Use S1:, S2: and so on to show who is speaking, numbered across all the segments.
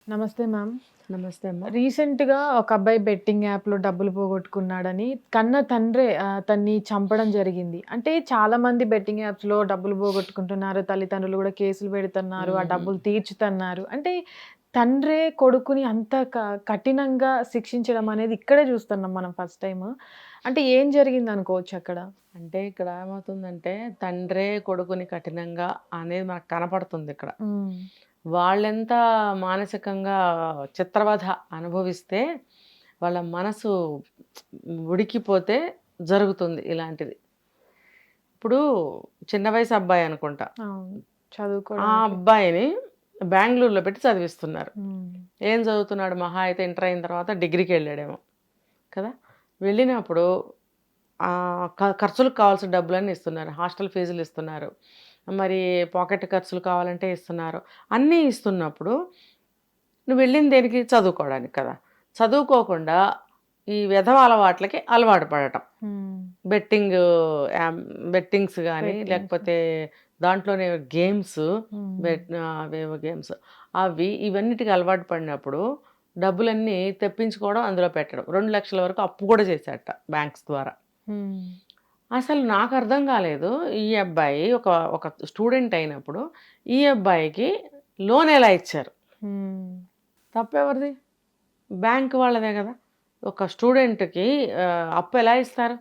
S1: నమస్తే మ్యామ్.
S2: నమస్తే అమ్మ.
S1: రీసెంట్‌గా ఒక అబ్బాయి బెట్టింగ్ యాప్‌లో డబ్బులు పోగొట్టుకున్నాడని కన్న తండ్రే అతన్ని చంపడం జరిగింది. అంటే చాలామంది బెట్టింగ్ యాప్స్‌లో డబ్బులు పోగొట్టుకుంటున్నారు. తల్లిదండ్రులు కూడా కేసులు పెడుతున్నారు. ఆ
S2: హ్మ్.
S1: డబ్బులు తీర్చుతన్నారు. అంటే తండ్రే కొడుకుని అంత కఠినంగా శిక్షించడం అనేది ఇక్కడే చూస్తున్నాం మనం ఫస్ట్ టైము. అంటే ఏం జరిగిందనుకోవచ్చు అక్కడ?
S2: అంటే ఇక్కడ ఏమవుతుందంటే తండ్రే కొడుకుని కఠినంగా అనేది మనకు కనపడుతుంది ఇక్కడ.
S1: హ్మ్.
S2: వాళ్ళెంత మానసికంగా చిత్రవధ అనుభవిస్తే వాళ్ళ మనసు ఉడికిపోతే జరుగుతుంది ఇలాంటిది. ఇప్పుడు చిన్న వయసు అబ్బాయి అనుకుంటా.
S1: అవును.
S2: ఆ
S1: చదువుకోవడానికి.
S2: అబ్బాయిని బెంగుళూరులో పెట్టి చదివిస్తున్నారు.
S1: హ్మ్.
S2: ఏం చదువుతున్నాడు? మహా అయితే ఇంటర్ అయిన తర్వాత డిగ్రీకి వెళ్ళాడేమో కదా! వెళ్ళినప్పుడు ఖర్చులకు కావాల్సిన డబ్బులన్నీ ఇస్తున్నారు. హాస్టల్ ఫీజులు ఇస్తున్నారు. మరి పాకెట్ ఖర్చులు కావాలంటే ఇస్తున్నారు. అన్నీ ఇస్తున్నప్పుడు నువ్వు వెళ్ళింది దేనికి? చదువుకోవడానికి కదా! చదువుకోకుండా ఈ వెధవ అలవాట్లకి అలవాటు పడటం.
S1: హ్మ్.
S2: బెట్టింగ్ బెట్టింగ్స్ గానీ,
S1: బెట్టింగ్స్.
S2: లేకపోతే దాంట్లోనే గేమ్స్,
S1: హ్మ్.
S2: అవేవో గేమ్స్. ఇవన్నిటికి అలవాటు పడినప్పుడు డబ్బులన్నీ తెప్పించుకోవడం, అందులో పెట్టడం. 2,00,000 వరకు అప్పు కూడా చేశాడట బ్యాంక్స్ ద్వారా.
S1: హ్మ్.
S2: అసలు నాకు అర్థం కాలేదు. ఈ అబ్బాయి ఒక ఒక స్టూడెంట్ అయినప్పుడు, ఈ అబ్బాయికి లోన్ ఎలా ఇచ్చారు?
S1: హ్మ్.
S2: తప్పెవరిది? బ్యాంక్ వాళ్ళదే కదా! ఒక స్టూడెంట్‌కి అప్పు ఎలా ఇస్తారు?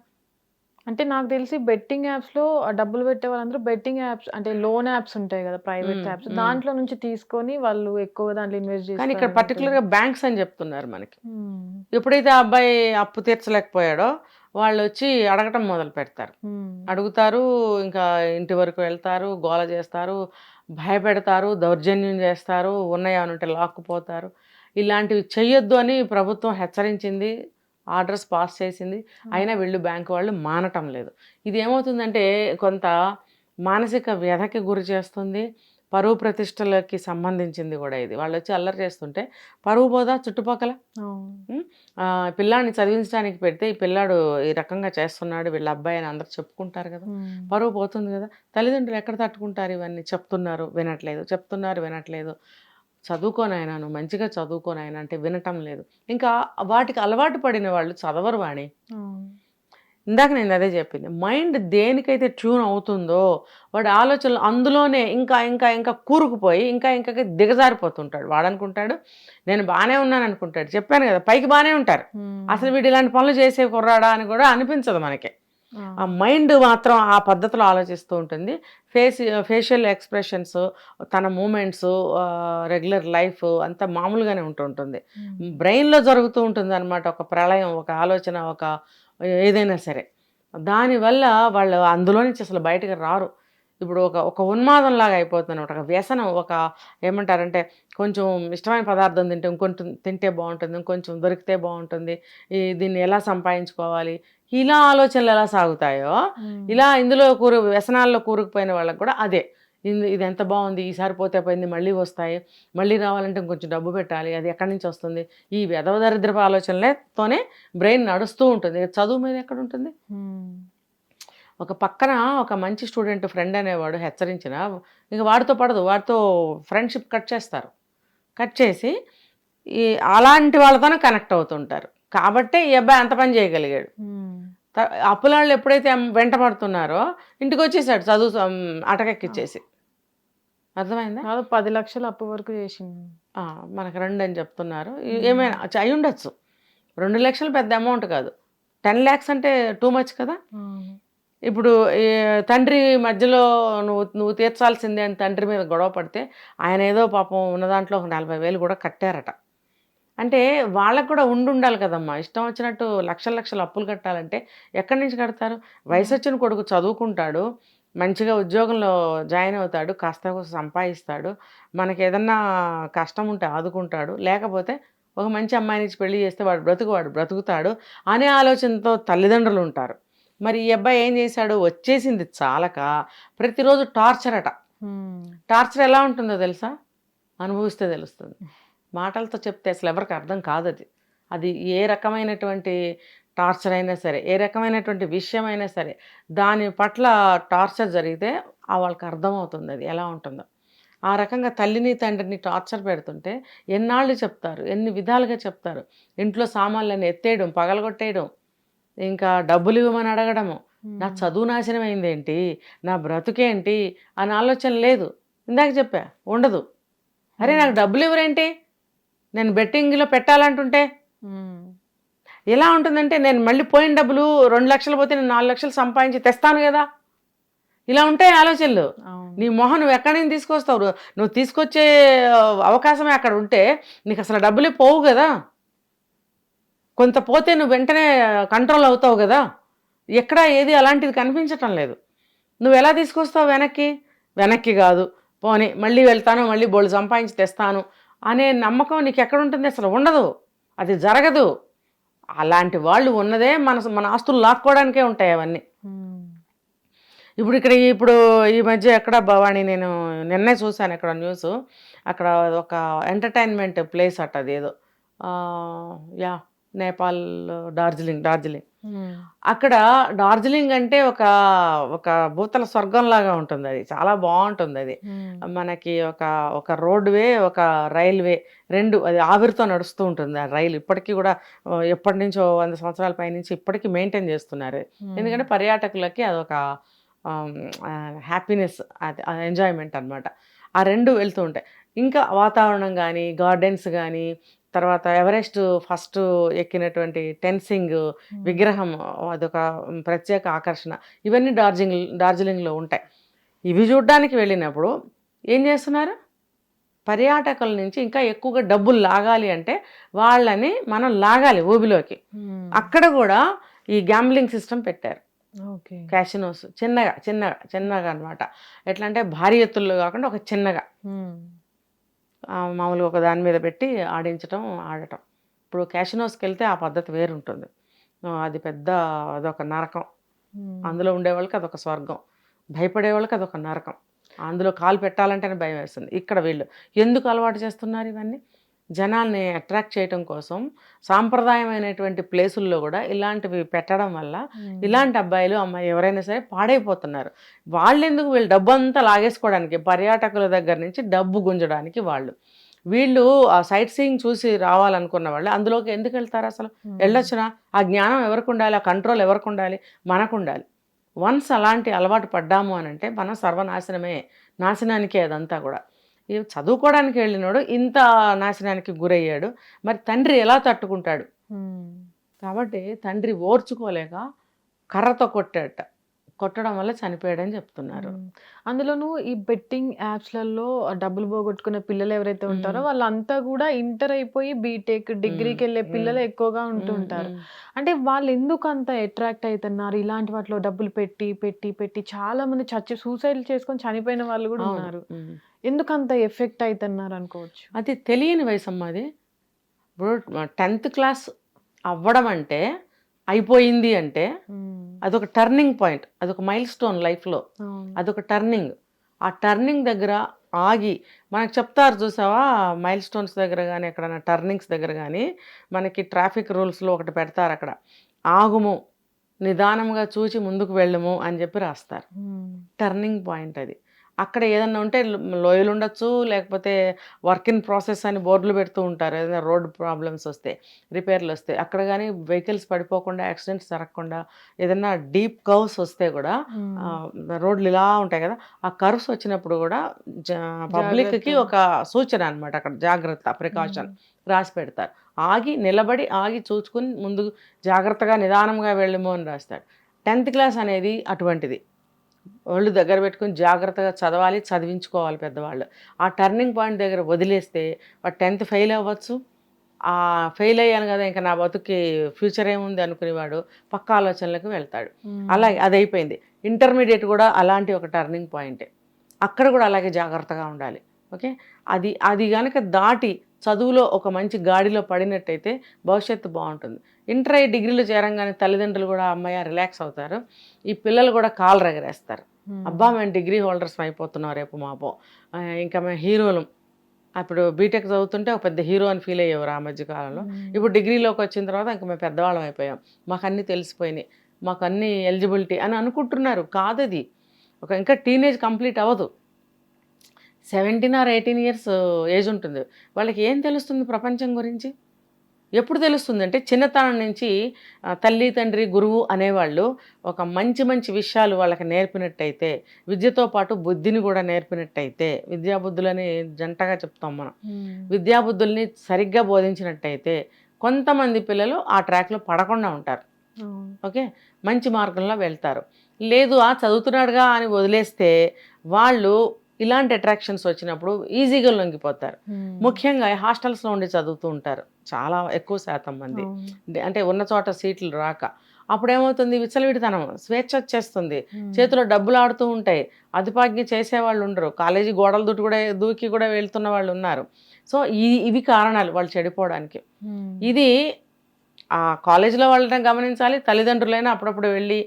S1: అంటే నాకు తెలిసి బెట్టింగ్ యాప్స్‌లో డబ్బులు పెట్టే వాళ్ళందరూ బెట్టింగ్ యాప్స్ అంటే లోన్ యాప్స్ ఉంటాయి గదా! ప్రైవేట్
S2: హ్మ్.
S1: యాప్స్.
S2: హ్మ్.
S1: దాంట్లో నుంచి తీసుకొని వాళ్ళు ఎక్కువగా దాంట్లో ఇన్వెస్ట్
S2: కానీ ఇక్కడ
S1: చేస్తారన్నట్టుంది.
S2: పర్టిక్యులర్‌గా బ్యాంక్స్ అని చెప్తున్నారు మనకి.
S1: హ్మ్.
S2: ఎప్పుడైతే ఆ అబ్బాయి అప్పు తీర్చలేకపోయాడో, వాళ్ళొచ్చి అడగటం మొదలుపెడతారు.
S1: హ్మ్.
S2: అడుగుతారు, ఇంకా ఇంటి వరకు వెళ్తారు, గోల చేస్తారు, భయపెడతారు, దౌర్జన్యం చేస్తారు, ఉన్నయేమన్నుంటే లాక్కుపోతారు. ఇలాంటివి చెయ్యొద్దు అని ప్రభుత్వం హెచ్చరించింది. ఆర్డర్స్ పాస్ చేసింది.
S1: అవును.
S2: అయినా వీళ్ళు బ్యాంక్ వాళ్ళు మానటం లేదు. ఇదేమవుతుందంటే కొంత మానసిక వ్యధకి గురి చేస్తుంది. పరువు ప్రతిష్టలకి సంబంధించింది గూడా ఇది. వాళ్ళొచ్చి అల్లరి చేస్తుంటే పరువు పోదా చుట్టుపక్కల?
S1: అవును.
S2: హ్మ్. పిల్లాడిని చదివించడానికి పెడితే, ఈ పిల్లాడు ఈ రకంగా చేస్తున్నాడు వీళ్ళ అబ్బాయి అని అందరూ చెప్పుకుంటారు గదా!
S1: హ్మ్.
S2: పరువు పోతుంది గదా! తల్లిదండ్రులు ఎక్కడ తట్టుకుంటారు ఇవన్నీ? చెప్తున్నారు వినట్లేదు, చెప్తున్నారు వినట్లేదు. చదువుకో నాయనా నువ్వు మంచిగా చదువుకో నాయనా అంటే వినటం లేదు. ఇంకా వాటికి అలవాటు పడిన వాళ్ళు చదవరు వాణి.
S1: అవును.
S2: ఇందాక నేను అదే చెప్పింది. మైండ్ దేనికైతే ట్యూన్ అవుతుందో, వాడి ఆలోచనలు అందులోనే ఇంకా, ఇంకా, ఇంకా కూరుకుపోయి ఇంకా, ఇంకా దిగజారిపోతుంటాడు. వాడనుకుంటాడు, నేను బానే ఉన్నాననుకుంటాడు. చెప్పాను గదా! పైకి బానే ఉంటారు.
S1: హ్మ్.
S2: అసలు వీడు ఇలాంటి పనులు చేసే కుర్రాడా అని గూడా అనిపించదు మనకి.
S1: ఆ!
S2: ఆ మైండ్ మాత్రం ఆ పద్ధతిలో ఆలోచిస్తూ ఉంటుంది. ఫేషియల్ ఎక్స్‌ప్రెషన్స్, తన మూవ్‌మెంట్సు, రెగ్యులర్ లైఫ్ అంతా మామూలుగానే ఉంటుంటుంది.
S1: హ్మ్.
S2: బ్రెయిన్‌లో జరుగుతూ ఉంటుందనమాట. ఒక ప్రళయం, ఒక ఆలోచన, ఒక ఏదైనా సరే. దానివల్ల వాళ్ళు అందులో నుంచి అసలు బయటకి రారు. ఇప్పుడు ఒక ఒక ఉన్మాదంలాగా అయిపోతుందనమాట. ఒక వ్యసనం, ఒక ఏమంటారంటే కొంచెం ఇష్టమైన పదార్థం తింటే ఇంకొంచెం తింటే బావుంటుంది. ఇంకొంచెం దొరికితే బావుంటుంది. దీన్ని ఎలా సంపాదించుకోవాలి? ఇలా ఆలోచనలు ఎలా సాగుతాయో,
S1: హ్మ్.
S2: ఇలా ఇందులో వ్యసనాల్లో కూరుకుపోయిన వాళ్ళకి కూడా అదే. ఇదెంత బావుంది. ఈసారి పోతే పోయింది. మళ్ళీ వస్తాయి. మళ్ళీ రావాలంటే ఇంకొంచెం డబ్బు పెట్టాలి. అది ఎక్కడి నుంచి వస్తుంది? ఈ వెధవ దరిద్రపు ఆలోచనలతోనే బ్రెయిన్ నడుస్తూ ఉంటుంది. చదువు మీద ఎక్కడుంటుంది?
S1: హ్మ్.
S2: ఒక పక్కన ఒక మంచి స్టూడెంట్ ఫ్రెండ్ అనేవాడు హెచ్చరించినా, ఇంక వాడితో పడదు. వాడితో ఫ్రెండ్‌షిప్ కట్ చేస్తారు. కట్ చేసి ఈ అలాంటి వాళ్ళతోనే కనెక్ట్ అవుతుంటారు. కాబట్టే ఈ అబ్బాయి అంత పని చేయగలిగాడు.
S1: హ్మ్.
S2: త అప్పులాళ్ళు ఎప్పుడైతే వెంట పడుతున్నారో ఇంటికొచ్చేసాడు చదువు
S1: అవును.
S2: అటకెక్కిచ్చేసి. అర్థమైందా?
S1: దాదాపు 10,00,000 అప్పు వరకు చేసిండు.
S2: ఆ! మనకు రండని చెప్తున్నారు.
S1: హ్మ్.
S2: ఏమైనా అయ్యుండొచ్చు. 2,00,000 పెద్ద అమౌంట్ కాదు. 10,00,000 అంటే టూ మచ్ కదా!
S1: అవును.
S2: ఇప్పుడు ఈ తండ్రి మధ్యలో నువ్వు నువ్వు తీర్చాల్సిందే అని తండ్రి మీద గొడవ పడితే, ఆయన ఏదో పాపం ఉన్న దాంట్లో ఒక 40,000 కూడా కట్టారట. అంటే వాళ్ళకి కూడా ఉండుండాలి కదమ్మా! ఇష్టం వచ్చినట్టు లక్షలు లక్షలు అప్పులు కట్టాలంటే ఎక్కడి నుంచి కడతారు?
S1: అవును.
S2: వయసొచ్చిన కొడుకు చదువుకుంటాడు. మంచిగా ఉద్యోగంలో జాయిన్ అవుతాడు. కాస్త కూస్త సంపాదిస్తాడు. మనకేదన్నా కష్టం ఉంటే ఆదుకుంటాడు. లేకపోతే ఒక మంచి అమ్మాయినిచ్చి పెళ్లి చేస్తే వాడు బ్రతుకు వాడు బ్రతుకుతాడు అనే ఆలోచనతో తల్లిదండ్రులుంటారు. మరి ఈ అబ్బాయి ఏం చేశాడు? వచ్చేసింది చాలక ప్రతిరోజు టార్చర్ అట.
S1: హ్మ్.
S2: టార్చర్ ఎలా ఉంటుందో తెలుసా? అనుభవిస్తే తెలుస్తుంది. మాటలతో చెప్తే అసలు ఎవరికీ అర్థం కాదది. అది ఏ రకమైనటువంటి టార్చర్ అయినా సరే, ఏ రకమైనటువంటి విషయమైనా సరే, దాని పట్ల టార్చర్ జరిగితే వాళ్ళకి అర్థమవుతుంది అది ఎలా ఉంటుందో. ఆ రకంగా తల్లిని తండ్రిని టార్చర్ పెడుతుంటే ఎన్నాళ్ళు చెప్తారు, ఎన్ని విధాలుగా చెప్తారు. ఇంట్లో సామాన్లన్నీ ఎత్తేయడం, పగలగొట్టేయడం, ఇంకా డబ్బులు ఇవ్వమని అడగడము. నా చదువు నాశనం అయిందేంటి, నా బ్రతుకేంటి అని ఆలోచన లేదు. ఇందాక చెప్పా ఉండదు. అరే నాకు డబ్బులు ఇవ్వరేంటి, నేను బెట్టింగ్లో పెట్టాలంటుంటే ఎలా ఉంటుందంటే, నేను మళ్ళీ పోయిన డబ్బులు 2 లక్షలు పోతే నేను 4 లక్షలు సంపాదించి తెస్తాను కదా, ఇలా ఉంటాయి ఆలోచనలు. నీ మొహం నువ్వు ఎక్కడి నుంచి తీసుకొస్తావు, నువ్వు తీసుకొచ్చే అవకాశమే అక్కడ ఉంటే నీకు అసలు డబ్బులే పోవు కదా, కొంత పోతే నువ్వు వెంటనే కంట్రోల్ అవుతావు కదా. ఎక్కడ ఏది అలాంటిది కనిపించటం లేదు. నువ్వు ఎలా తీసుకొస్తావు వెనక్కి కాదు, పోనీ మళ్ళీ వెళ్తాను, మళ్ళీ బోళ్ళు సంపాదించి తెస్తాను అనే నమ్మకం నీకు ఎక్కడ ఉంటుంది, అసలు ఉండదు, అది జరగదు. అలాంటి వాళ్ళు ఉన్నదే మన ఆస్తులు లాక్కోవడానికే ఉంటాయి అవన్నీ. ఇప్పుడు ఈ మధ్య ఎక్కడ భవాని, నేను నిన్నే చూశాను ఎక్కడ న్యూస్, అక్కడ ఒక ఎంటర్టైన్మెంట్ ప్లేస్ అట్ట అదేదో నేపాల్, డార్జిలింగ్ అక్కడ డార్జిలింగ్ అంటే ఒక భూతల స్వర్గంలాగా ఉంటుంది. అది చాలా బాగుంటుంది. అది మనకి ఒక రోడ్వే, ఒక రైల్వే, రెండు అది ఆవిరితో నడుస్తూ ఉంటుంది. ఆ రైలు ఇప్పటికీ కూడా ఎప్పటి నుంచో 100 సంవత్సరాల పైనుంచి ఇప్పటికీ మెయింటైన్ చేస్తున్నారు. ఎందుకంటే పర్యాటకులకి అదొక హ్యాపీనెస్, అది ఎంజాయ్మెంట్ అనమాట. ఆ రెండు వెళ్తూ ఉంటాయి. ఇంకా వాతావరణం కానీ, గార్డెన్స్ కానీ, తర్వాత ఎవరెస్ట్ ఫస్ట్ ఎక్కినటువంటి టెన్సింగ్ విగ్రహం, అదొక ప్రత్యేక ఆకర్షణ. ఇవన్నీ డార్జిలింగ్లో ఉంటాయి. ఇవి చూడడానికి వెళ్ళినప్పుడు ఏం చేస్తున్నారు, పర్యాటకుల నుంచి ఇంకా ఎక్కువగా డబ్బులు లాగాలి అంటే వాళ్ళని మనం లాగాలి ఊబిలోకి. అక్కడ కూడా ఈ గ్యాంబ్లింగ్ సిస్టమ్ పెట్టారు, క్యాసినోస్. చిన్నగా అనమాట. ఎట్లా అంటే భారీ ఎత్తుల్లో కాకుండా ఒక చిన్నగా మామూలుగా ఒక దాని మీద పెట్టి ఆడటం. ఇప్పుడు క్యాసినోస్కి వెళ్తే ఆ పద్ధతి వేరుంటుంది. అది అదొక నరకం. అందులో ఉండేవాళ్ళకి అదొక స్వర్గం, భయపడే వాళ్ళకి అదొక నరకం. అందులో కాలు పెట్టాలంటేనే భయం వేస్తుంది. ఇక్కడ వీళ్ళు ఎందుకు అలవాటు చేస్తున్నారు ఇవన్నీ, జనాల్ని అట్రాక్ట్ చేయటం కోసం. సాంప్రదాయమైనటువంటి ప్లేసుల్లో కూడా ఇలాంటివి పెట్టడం వల్ల ఇలాంటి అబ్బాయిలు అమ్మాయి ఎవరైనా సరే పాడైపోతున్నారు. వాళ్ళెందుకు, వీళ్ళు డబ్బు అంతా లాగేసుకోవడానికి, పర్యాటకుల దగ్గర నుంచి డబ్బు గుంజడానికి వీళ్ళు ఆ సైట్ సీయింగ్ చూసి రావాలనుకున్న వాళ్ళు అందులోకి ఎందుకు వెళ్తారు అసలు? వెళ్ళొచ్చునా? ఆ జ్ఞానం ఎవరికి ఉండాలి, ఆ కంట్రోల్ ఎవరికి ఉండాలి? మనకు ఉండాలి. వన్స్ అలాంటి అలవాటు పడ్డాము అని అంటే మనం నాశనానికే అదంతా కూడా. చదువుకోవడానికి వెళ్ళినాడు ఇంత నాశనానికి గురయ్యాడు, మరి తండ్రి ఎలా తట్టుకుంటాడు? కాబట్టి తండ్రి ఓర్చుకోలేక కర్రతో కొట్టడం వల్ల చనిపోయాడని చెప్తున్నారు.
S1: అందులోనూ ఈ బెట్టింగ్ యాప్స్లలో డబ్బులు పోగొట్టుకునే పిల్లలు ఎవరైతే ఉంటారో వాళ్ళంతా కూడా ఇంటర్ అయిపోయి బీటెక్ డిగ్రీకి వెళ్ళే పిల్లలు ఎక్కువగా ఉంటుంటారు. అంటే వాళ్ళు ఎందుకు అంత అట్రాక్ట్ అవుతున్నారు ఇలాంటి వాటిలో డబ్బులు పెట్టి పెట్టి పెట్టి? చాలా మంది సూసైడ్ చేసుకొని చనిపోయిన వాళ్ళు కూడా ఉన్నారు. ఎందుకు అంత ఎఫెక్ట్ అవుతున్నారు అనుకోవచ్చు?
S2: అది తెలియని వయసు అమ్మది. ఇప్పుడు 10th క్లాస్ అవ్వడం అంటే, అయిపోయింది అంటే అదొక టర్నింగ్ పాయింట్, అదొక మైల్ స్టోన్ లైఫ్లో, అదొక టర్నింగ్. ఆ టర్నింగ్ దగ్గర ఆగి మనకు చెప్తారు చూసావా, మైల్ స్టోన్స్ దగ్గర కానీ ఎక్కడైనా టర్నింగ్స్ దగ్గర కానీ మనకి ట్రాఫిక్ రూల్స్లో ఒకటి పెడతారు, అక్కడ ఆగుము, నిదానంగా చూచి ముందుకు వెళ్ళము అని చెప్పి రాస్తారు. టర్నింగ్ పాయింట్ అది. అక్కడ ఏదన్నా ఉంటే లోయలు ఉండొచ్చు, లేకపోతే వర్క్ ఇన్ ప్రాసెస్ అని బోర్డులు పెడుతూ ఉంటారు. ఏదైనా రోడ్ ప్రాబ్లమ్స్ వస్తే, రిపేర్లు వస్తే అక్కడ కానీ వెహికల్స్ పడిపోకుండా, యాక్సిడెంట్స్ జరగకుండా, ఏదైనా డీప్ కర్వ్స్ వస్తే కూడా రోడ్లు ఇలా ఉంటాయి కదా, ఆ కర్వ్స్ వచ్చినప్పుడు కూడా పబ్లిక్కి ఒక సూచన అనమాట, అక్కడ జాగ్రత్త, ప్రికాషన్ రాసి పెడతారు. నిలబడి ఆగి చూసుకుని ముందు జాగ్రత్తగా నిదానంగా వెళ్ళము అని రాస్తాడు. 10th క్లాస్ అనేది అటువంటిది. ఒళ్ళు దగ్గర పెట్టుకుని జాగ్రత్తగా చదవాలి, చదివించుకోవాలి పెద్దవాళ్ళు. ఆ టర్నింగ్ పాయింట్ దగ్గర వదిలేస్తే వాడు 10th ఫెయిల్ అవ్వచ్చు. ఆ ఫెయిల్ అయ్యాను కదా ఇంకా నా బతుకి ఫ్యూచర్ ఏముంది అనుకునేవాడు పక్క ఆలోచనలకు వెళ్తాడు. అలాగే అది అయిపోయింది. ఇంటర్మీడియట్ కూడా అలాంటి ఒక టర్నింగ్ పాయింటే. అక్కడ కూడా అలాగే జాగ్రత్తగా ఉండాలి. ఓకే, అది కనుక దాటి చదువులో ఒక మంచి గాడిలో పడినట్టయితే భవిష్యత్తు బాగుంటుంది. ఇంటర్ డిగ్రీలో చేరంగానే తల్లిదండ్రులు కూడా అమ్మాయి రిలాక్స్ అవుతారు. ఈ పిల్లలు కూడా కాలు రగరేస్తారు, అబ్బా మేము డిగ్రీ హోల్డర్స్ అయిపోతున్నాం రేపు మాపో, ఇంకా మేము హీరోలు. అప్పుడు బీటెక్ చదువుతుంటే ఒక పెద్ద హీరో అని ఫీల్ అయ్యేవారు ఆ మధ్య కాలంలో. ఇప్పుడు డిగ్రీలోకి వచ్చిన తర్వాత ఇంకా మేము పెద్దవాళ్ళం అయిపోయాం, మాకు అన్నీ తెలిసిపోయినాయి, మాకు అన్నీ ఎలిజిబిలిటీ అని అనుకుంటున్నారు. కాదది, ఇంకా టీనేజ్ కంప్లీట్ అవ్వదు. 17 or 18 ఇయర్స్ ఏజ్ ఉంటుంది. వాళ్ళకి ఏం తెలుస్తుంది ప్రపంచం గురించి? ఎప్పుడు తెలుస్తుంది అంటే చిన్నతనం నుంచి తల్లి తండ్రి గురువు అనేవాళ్ళు ఒక మంచి మంచి విషయాలు వాళ్ళకి నేర్పినట్టయితే, విద్యతో పాటు బుద్ధిని కూడా నేర్పినట్టయితే, విద్యాబుద్ధులని జంటగా చెప్తాం మనం, విద్యాబుద్ధుల్ని సరిగ్గా బోధించినట్టయితే కొంతమంది పిల్లలు ఆ ట్రాక్లో పడకుండా ఉంటారు. ఓకే, మంచి మార్గంలో వెళ్తారు. లేదు చదువుతున్నాడుగా అని వదిలేస్తే వాళ్ళు ఇలాంటి అట్రాక్షన్స్ వచ్చినప్పుడు ఈజీగా లొంగిపోతారు. ముఖ్యంగా హాస్టల్స్లో ఉండి చదువుతూ ఉంటారు చాలా ఎక్కువ శాతం మంది, అంటే ఉన్న చోట సీట్లు రాక. అప్పుడేమవుతుంది, విచ్చలవిడితనం, స్వేచ్ఛ వచ్చేస్తుంది, చేతిలో డబ్బులు ఆడుతూ ఉంటాయి, అదుపాజ్ఞ చేసేవాళ్ళు ఉండరు, కాలేజీ గోడలు దూకి కూడా వెళ్తున్న వాళ్ళు ఉన్నారు. సో ఇవి కారణాలు వాళ్ళు చెడిపోవడానికి. ఇది ఆ కాలేజీలో వాళ్ళని గమనించాలి, తల్లిదండ్రులైనా అప్పుడప్పుడు వెళ్ళి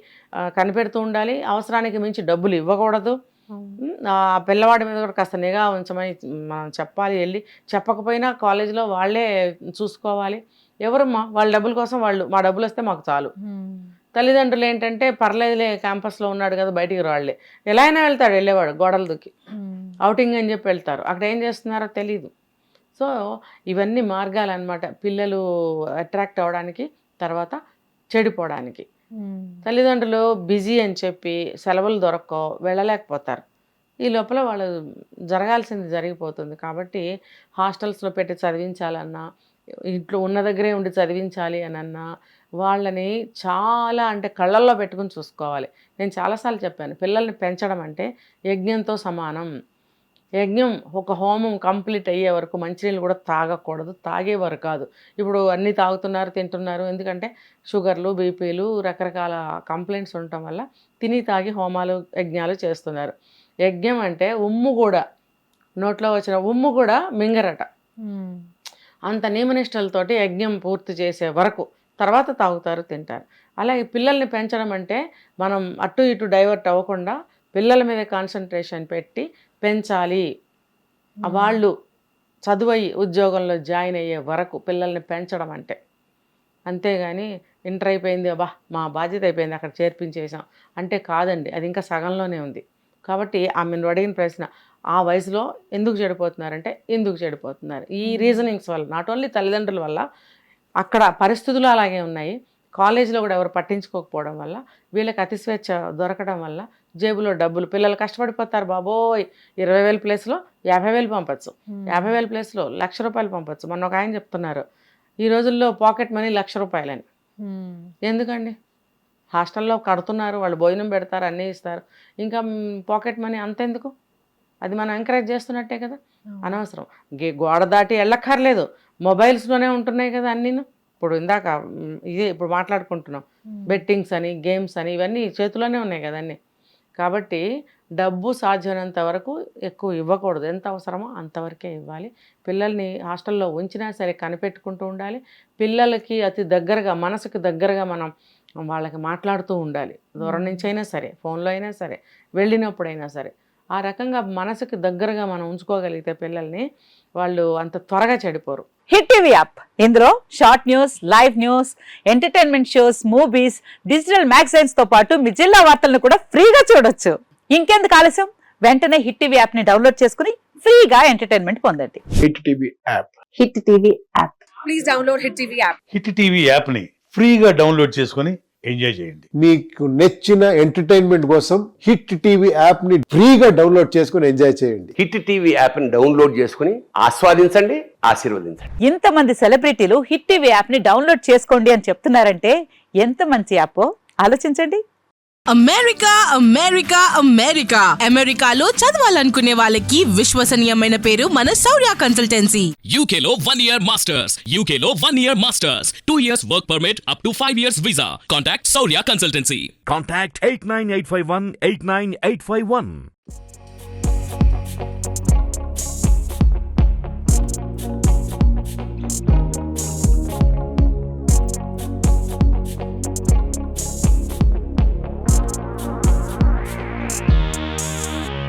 S2: కనిపెడుతూ ఉండాలి, అవసరానికి మించి డబ్బులు ఇవ్వకూడదు, ఆ పిల్లవాడి మీద కూడా కాస్త నిఘా ఉంచమని మనం చెప్పాలి. వెళ్ళి చెప్పకపోయినా కాలేజీలో వాళ్ళే చూసుకోవాలి. ఎవరమ్మా వాళ్ళ డబ్బుల కోసం వాళ్ళు, మా డబ్బులు వస్తే మాకు చాలు. తల్లిదండ్రులు ఏంటంటే పర్లేదులే క్యాంపస్లో ఉన్నాడు కదా బయటికి రాళ్లే, ఎలా అయినా వెళ్తాడు, వెళ్ళేవాడు గోడలు దూకి అవుటింగ్ అని చెప్పి వెళ్తారు, అక్కడ ఏం చేస్తున్నారో తెలీదు. సో ఇవన్నీ మార్గాలు అన్నమాట పిల్లలు అట్రాక్ట్ అవ్వడానికి, తర్వాత చెడిపోవడానికి. తల్లిదండ్రులు బిజీ అని చెప్పి సెలవులు దొరక్కో వెళ్ళలేకపోతారు. ఈ లోపల వాళ్ళు జరగాల్సింది జరిగిపోతుంది. కాబట్టి హాస్టల్స్లో పెట్టి చదివించాలన్నా, ఇంట్లో ఉన్న దగ్గరే ఉండి చదివించాలి అని అన్నా వాళ్ళని చాలా అంటే కళ్ళల్లో పెట్టుకుని చూసుకోవాలి. నేను చాలాసార్లు చెప్పాను, పిల్లల్ని పెంచడం అంటే యజ్ఞంతో సమానం. యజ్ఞం ఒక హోమం కంప్లీట్ అయ్యే వరకు మంచినీళ్ళు కూడా తాగకూడదు, తాగేవారు కాదు. ఇప్పుడు అన్నీ తాగుతున్నారు, తింటున్నారు, ఎందుకంటే షుగర్లు, బీపీలు, రకరకాల కంప్లైంట్స్ ఉండటం వల్ల తిని తాగి హోమాలు యజ్ఞాలు చేస్తున్నారు. యజ్ఞం అంటే ఉమ్ము కూడా, నోట్లో వచ్చిన ఉమ్ము కూడా మింగరట. అంత నియమనిష్టలతోటి యజ్ఞం పూర్తి చేసే వరకు, తర్వాత తాగుతారు, తింటారు. అలాగే పిల్లల్ని పెంచడం అంటే మనం అటు ఇటు డైవర్ట్ అవ్వకుండా పిల్లల మీద కాన్సన్ట్రేషన్ పెట్టి పెంచాలి. వాళ్ళు చదువయి ఉద్యోగంలో జాయిన్ అయ్యే వరకు పిల్లల్ని పెంచడం అంటే. అంతేగాని ఇంటర్ అయిపోయింది, అబ్బా మా బాధ్యత అయిపోయింది అక్కడ చేర్పించేసాం అంటే కాదండి, అది ఇంకా సగంలోనే ఉంది. కాబట్టి ఆమెను అడిగిన ప్రశ్న, ఆ వయసులో ఎందుకు చెడిపోతున్నారంటే ఎందుకు చెడిపోతున్నారు, ఈ రీజనింగ్స్ వల్ల, నాట్ ఓన్లీ తల్లిదండ్రుల వల్ల, అక్కడ పరిస్థితులు అలాగే ఉన్నాయి, కాలేజీలో కూడా ఎవరు పట్టించుకోకపోవడం వల్ల, వీళ్ళకి అతి స్వేచ్ఛ దొరకడం వల్ల, జేబులో డబ్బులు, పిల్లలు కష్టపడిపోతారు బాబోయ్, 20,000 ప్లేస్లో 50,000 పంపచ్చు, 50,000 ప్లేస్లో 1,00,000 రూపాయలు పంపచ్చు. మొన్న ఒక ఆయన చెప్తున్నారు, ఈ రోజుల్లో పాకెట్ మనీ 1,00,000 రూపాయలని. ఎందుకండి, హాస్టల్లో కడుతున్నారు, వాళ్ళు భోజనం పెడతారు, అన్నీ ఇస్తారు, ఇంకా పాకెట్ మనీ అంతెందుకు? అది మనం ఎంకరేజ్ చేస్తున్నట్టే కదా. అనవసరం, గోడ దాటి వెళ్ళక్కర్లేదు, మొబైల్స్లోనే ఉంటున్నాయి కదా అన్నీను. ఇప్పుడు ఇందాక ఇదే ఇప్పుడు మాట్లాడుకుంటున్నాం, బెట్టింగ్స్ అని, గేమ్స్ అని, ఇవన్నీ చేతిలోనే ఉన్నాయి కదా అన్నీ. కాబట్టి డబ్బు సాధ్యమైనంత వరకు ఎక్కువ ఇవ్వకూడదు, ఎంత అవసరమో అంతవరకే ఇవ్వాలి. పిల్లల్ని హాస్టల్లో ఉంచినా సరే కనిపెట్టుకుంటూ ఉండాలి. పిల్లలకి అతి దగ్గరగా, మనసుకు దగ్గరగా మనం వాళ్ళకి మాట్లాడుతూ ఉండాలి, దూరం నుంచి అయినా సరే, ఫోన్లో అయినా సరే, వెళ్ళినప్పుడైనా సరే. ఆ రకంగా మనసుకు దగ్గరగా మనం ఉంచుకోగలిగితే పిల్లల్ని, వాళ్ళు అంత త్వరగా చెడిపోరు.
S3: హిట్ టీవీ యాప్, ఇందులో short news, live news, entertainment shows, movies, digital magazines తో పాటు మీ జిల్లా వార్తలను కూడా ఫ్రీగా చూడొచ్చు. ఇంకెందుకు ఆలస్యం, వెంటనే హిట్ టీవీ యాప్ ని డౌన్లోడ్ చేసుకుని ఫ్రీగా ఎంటర్టైన్మెంట్ పొందండి.
S4: Hit TV app,
S3: hit TV app,
S5: please download hit TV app.
S6: Hit TV యాప్ని ఫ్రీగా డౌన్లోడ్ చేసుకొని ఎంజాయ్ చేయండి.
S4: మీకు నచ్చిన ఎంటర్టైన్మెంట్ కోసం హిట్ టీవీ యాప్ ని ఫ్రీగా డౌన్లోడ్ చేసుకుని ఎంజాయ్ చేయండి.
S7: హిట్ టీవీ యాప్ని డౌన్లోడ్ చేసుకుని ఆస్వాదించండి, ఆశీర్వదించండి.
S3: ఇంతమంది సెలబ్రిటీలు హిట్ టీవీ యాప్ ని డౌన్లోడ్ చేసుకోండి అని చెప్తున్నారంటే ఎంత మంచి యాప్ ఆలోచించండి.
S5: అమెరికా అమెరికా అమెరికా అమెరికాలో చదవాలనుకునే వాళ్ళకి విశ్వసనీయమైన పేరు మన శౌర్య కన్సల్టెన్సీ.
S8: UK లో 1 year masters, UK లో 1 year masters, 2 years work permit up to 5 years visa. Contact Saurya Consultancy.
S9: Contact 89851 89851.